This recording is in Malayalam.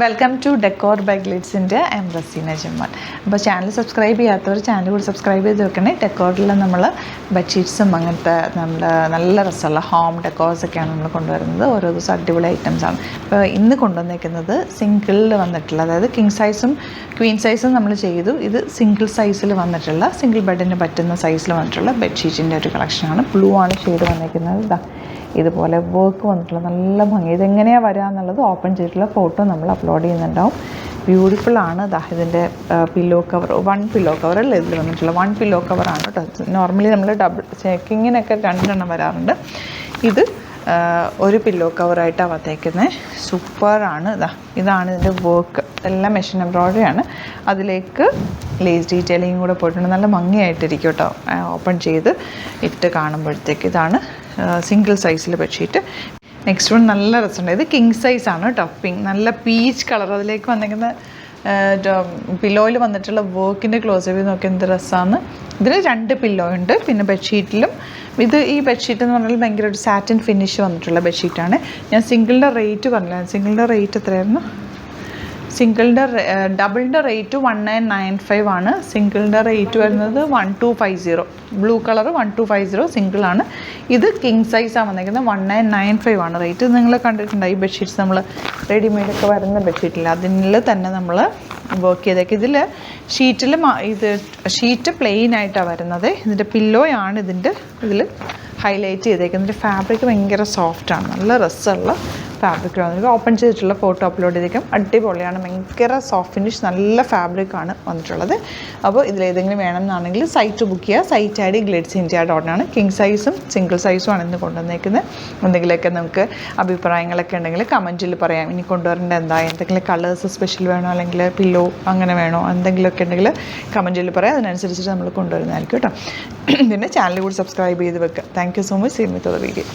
വെൽക്കം ടു ഡെക്കോർ ബൈ ഗ്ലിറ്റ്സിൻ്റെ എം റസീന ജമാൽ. അപ്പോൾ ചാനൽ സബ്സ്ക്രൈബ് ചെയ്യാത്തവർ ചാനൽ കൂടി സബ്സ്ക്രൈബ് ചെയ്ത് വെക്കണേ. ഡെക്കോറിൽ നമ്മൾ ബെഡ്ഷീറ്റ്സും അങ്ങനത്തെ നമ്മുടെ നല്ല രസമുള്ള ഹോം ഡെക്കോർസൊക്കെയാണ് നമ്മൾ കൊണ്ടുവരുന്നത്. ഓരോ ദിവസം അടിപൊളി ഐറ്റംസാണ്. ഇപ്പോൾ ഇന്ന് കൊണ്ടുവന്നേക്കുന്നത് സിംഗിളിൽ വന്നിട്ടുള്ള, അതായത് കിങ് സൈസും ക്വീൻ സൈസും നമ്മൾ ചെയ്തു. ഇത് സിംഗിൾ സൈസിൽ വന്നിട്ടുള്ള, സിംഗിൾ ബെഡിന് പറ്റുന്ന സൈസിൽ വന്നിട്ടുള്ള ബെഡ്ഷീറ്റിൻ്റെ ഒരു കളക്ഷനാണ്. ബ്ലൂ ആണ് ഷെയ്ഡ് വന്നിരിക്കുന്നത്. ഇതാ ഇതുപോലെ വർക്ക് വന്നിട്ടുള്ള നല്ല ഭംഗി. ഇതെങ്ങനെയാണ് വരിക എന്നുള്ളത് ഓപ്പൺ ചെയ്തിട്ടുള്ള ഫോട്ടോ നമ്മൾ അപ്ലോഡ് ചെയ്യുന്നുണ്ടാവും. ബ്യൂട്ടിഫുൾ ആണ്. ഇതിൻ്റെ പില്ലോ കവർ, 1 പില്ലോ കവറല്ലേ ഇതിൽ വന്നിട്ടുള്ള 1 പില്ലോ കവറാണ് കേട്ടോ. നോർമലി നമ്മൾ ഡബിൾ ചെക്കിങ്ങിനൊക്കെ 2 എണ്ണം വരാറുണ്ട്. ഇത് ഒരു പില്ലോ കവറായിട്ടാണ് വന്നേക്കുന്നത്. സൂപ്പറാണ്. ഇതാണ് ഇതിൻ്റെ വർക്ക്. എല്ലാം മെഷീൻ എംബ്രോയ്ഡറി ആണ്. അതിലേക്ക് ലേസ് ഡീറ്റെയിലിംഗ് കൂടെ പോയിട്ടുണ്ട്. നല്ല ഭംഗിയായിട്ടിരിക്കും കേട്ടോ ഓപ്പൺ ചെയ്ത് ഇട്ട് കാണുമ്പോഴത്തേക്ക്. ഇതാണ് സിംഗിൾ സൈസിൽ ബെഡ്ഷീറ്റ്. നെക്സ്റ്റ് വൺ നല്ല രസമുണ്ട്. ഇത് കിങ് സൈസാണ് കേട്ടോ. നല്ല പീച്ച് കളർ. അതിലേക്ക് വന്നിരിക്കുന്ന പില്ലോയിൽ വന്നിട്ടുള്ള വർക്കിൻ്റെ ക്ലോസ് ചെയ്ത് നോക്കി എന്ത് രസമാണ്. ഇതിൽ 2 പില്ലോ ഉണ്ട്. പിന്നെ ബെഡ്ഷീറ്റിലും ഈ ബെഡ്ഷീറ്റ് എന്ന് പറഞ്ഞാൽ ഭയങ്കര ഒരു സാറ്റിൻ ഫിനിഷ് വന്നിട്ടുള്ള ബെഡ്ഷീറ്റാണ്. ഞാൻ സിംഗിളിൻ്റെ റേറ്റ് പറഞ്ഞില്ല. സിംഗിളിൻ്റെ റേറ്റ് എത്രയായിരുന്നു? ഡബിളിൻ്റെ റേറ്റ് 1995 ആണ്. സിംഗിളിൻ്റെ റേറ്റ് വരുന്നത് 1250. Blue colour 1250 സിംഗിളാണ്. ഇത് കിങ് സൈസാണ് വന്നിരിക്കുന്നത്. 1995 ആണ് റേറ്റ്. നിങ്ങൾ കണ്ടിട്ടുണ്ടായി ഈ ബെഡ്ഷീറ്റ്സ് നമ്മൾ റെഡിമെയ്ഡൊക്കെ വരുന്ന ബെഡ്ഷീറ്റില്ല, അതിൽ തന്നെ നമ്മൾ വർക്ക് ചെയ്തേക്ക്. ഇതിൽ ഷീറ്റ് പ്ലെയിൻ ആയിട്ടാണ് വരുന്നത്. ഇതിൻ്റെ പില്ലോയാണ് ഇതിൽ ഹൈലൈറ്റ് ചെയ്തേക്കുന്നത്. ഇതിൻ്റെ ഫാബ്രിക് ഭയങ്കര സോഫ്റ്റാണ്. നല്ല രസമുള്ള ഫാബ്രിക് വന്നിട്ട് ഓപ്പൺ ചെയ്തിട്ടുള്ള ഫോട്ടോ അപ്ലോഡ് ചെയ്തേക്കും. അടിപൊളിയാണ്. ഭയങ്കര സോഫ്റ്റ് ഫിനിഷ്, നല്ല ഫാബ്രിക്കാണ് വന്നിട്ടുള്ളത്. അപ്പോൾ ഇതിലേതെങ്കിലും വേണമെന്നാണെങ്കിൽ സൈറ്റ് ബുക്ക് ചെയ്യുക. Site I D glitzindia.in. King സൈസും സിംഗിൾ സൈസും ആണ് ഇന്ന് കൊണ്ടുവന്നേക്കുന്നത്. എന്തെങ്കിലുമൊക്കെ നമുക്ക് അഭിപ്രായങ്ങളൊക്കെ ഉണ്ടെങ്കിൽ കമൻറ്റിൽ പറയാം. ഇനി കൊണ്ടുവരേണ്ട എന്തെങ്കിലും കളേഴ്സ് സ്പെഷ്യൽ വേണോ, അല്ലെങ്കിൽ പില്ലോ അങ്ങനെ വേണോ, എന്തെങ്കിലുമൊക്കെ ഉണ്ടെങ്കിൽ കമൻറ്റിൽ പറയാം. അതിനനുസരിച്ചിട്ട് നമ്മൾ കൊണ്ടുവരുന്നതായിരിക്കും കേട്ടോ. പിന്നെ ചാനൽ കൂടി സബ്സ്ക്രൈബ് ചെയ്ത് വെക്കുക. Thank you so much. See me with the video.